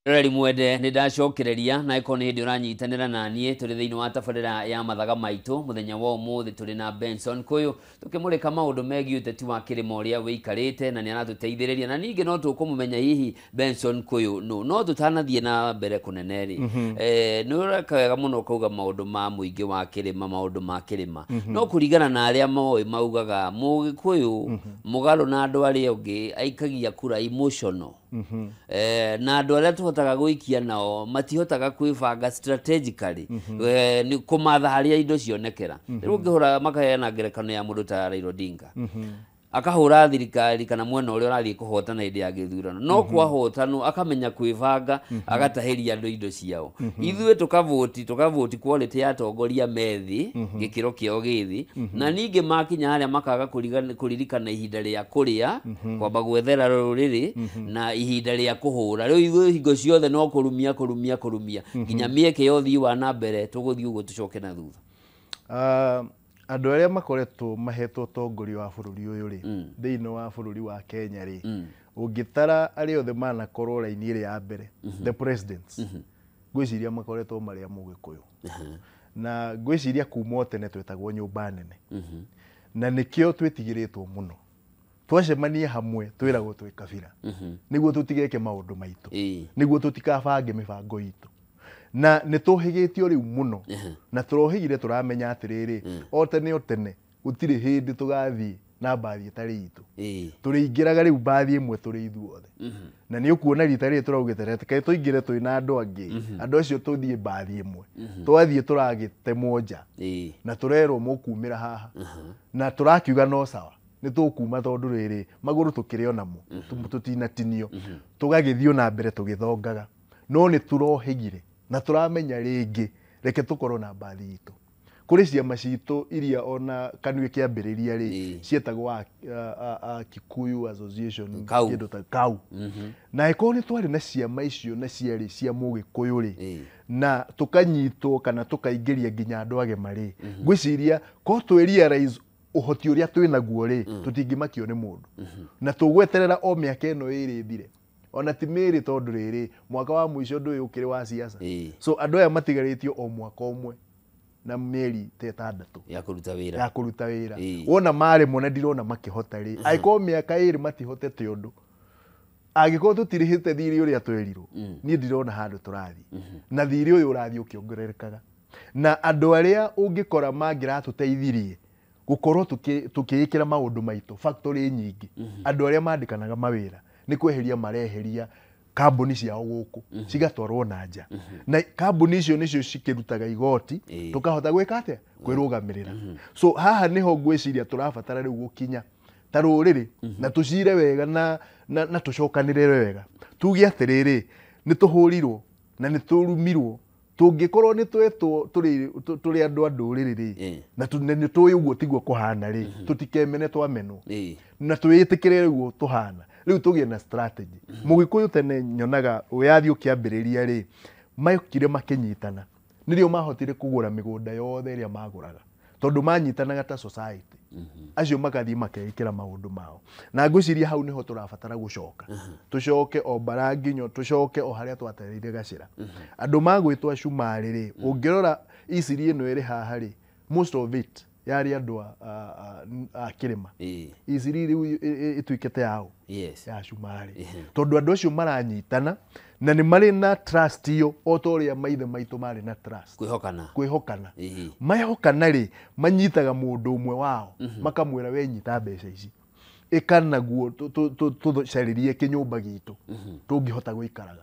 Rari mwende ni ndacokereria na iko ni hindi uranyitanira na nie turi thiini wa tabarira ya mathaga maitu muthenya wa umuthi turi na Benson Kuyu tukimurika maundu megie uteti wa kirima uria wikarite na ni aratuteithiriria na ningi no tukumumenya hihi Benson Kuyu no tutanathie na mbere kuneneri ni urakaga muno kuuga maundu ma muingi wa kirima maundu ma kirima no kurigana na aria moi maugaga Mugikuyu mugaru na andu aria ungi aikagia kura emotional na andu aria tuhotaga guikia nao matihotaga kwibanga strategically ni kumatha haria indo cionekera riu ngihura makaheana ngerekano ya mundu ta Raila Odinga akahura thirikari kana mwena uria urathii kuhotana hindi ya githurano no kwa hotano akamenya kwibanga agatahiria andu indo ciao ithuĩ tukavoti quality ya tongoria methi gikiro kiao githi na ningi makinya haria makaga kuririkana ihinda ria kuria kwamba gwethera ruriri na ihinda ria kuhura riu ithuĩ hingo ciothe no kurumia nginya mieke yothi wa na mbere tuguthii uguo tucoke na thutha andu aria makoretwo mahetwo tongoria wa bururi uyu ri thiini wa bururi wa Kenya ri ungitara aria othe manakorwo raini iri ya mbere the presidents gwiciria makoretwo maria Mugikuyu na gwiciria kuma tene twetagwo nyumba nene na nikio twitigiritwo muno twacemania hamwe twiragwo twi kabira niguo tutigeke maundu maitu niguo tutikabange mibango itu na nituhigitio riu muno na turohigire turamenya atiriri otene gutiri hindi tugathii na mbathi itari itu turiingiraga riu mbathi imwe turi ithuothe na ni ukuona rita ri turaugete kai tuingire twi na andu angi andu acio tuthie mbathi imwe twathie turagitemwo nja na turerwo mukumira haha na turakiuga no sawa ni tukuma tondu riri maguru tukire onamo tutinatinio tugagithio na mbere tugithongaga no ni turohigire na turamenya ringi reke tukorwo na mbathi itu kuri ciama citu iria ona kanwe kiambiriria ri cietagwo Kikuyu Association kindu ta kau na iko ni twari na ciama icio na ciari cia Mugikuyu ri na tukanyitwo kana tukaingiria nginya andu agema ri gwiciria ko twerealize uhoti uria twinaguo ri tutingimakio ni mundu na tugweterera o miaka eno iri thire ona timiri tondu riri mwaka wa mwisho ndu ukiri wa siasa so andu aya matigaritio o mwaka umwe na mieri 6 ya kuruta wira wona mari mona ndirona makihota ri aiko miaka iri matihotete undu agiko tutirihite thiri uria twerirwo ni ndirona handu turathi na thiri uyu urathi ukiongererekaga na andu aria ungikora mangira tuteithirie gukorwo tukiyikira maundu maitu factory nyingi andu aria mandikanaga mawira ni kweheria mareheria kambuni ciao guku cigatwarwo na nja na kambuni icio nicio cikirutaga igoti tukahota gwika atia kwirugamirira so haha niho ngwiciria turabatara riu gukinya ta ruriri na tucire wega na tucokanire wega tugie atiriri ni tuhurirwo na ni turumirwo tungikorwo ni twetwo turi andu nduriri ri na ni tuyi uguo tiguo kuhana ri tutikemene twamenwo na twiyitikire uguo tuhana riu tugie na strategy Mugikuyu tene nyonaga uyathi ukiambiriria ri mayukire makinyitana nirio mahotire kugura migunda yothe iria maguraga tondu manyitanaga ta society acio magathi makekira maundu mao na ngwiciria hau niho turabatara gucoka tucoke o baranginyo tucoke o haria twatereire gacira andu magwitwa Shumari ri ungirora iciri ino iri haha ri most of it yari andu a kirima iciri riu ituikete yao ya Shumari tondu andu acio maranyitana na ni mari na trust iyo otoria maithe maitu mari na trust kwihokana mayhokana ri manyitaga mundu umwe wao makamwira we nyita mbeca ici ikanaguo tucaririe kinyumba gitu tungihota guikaraga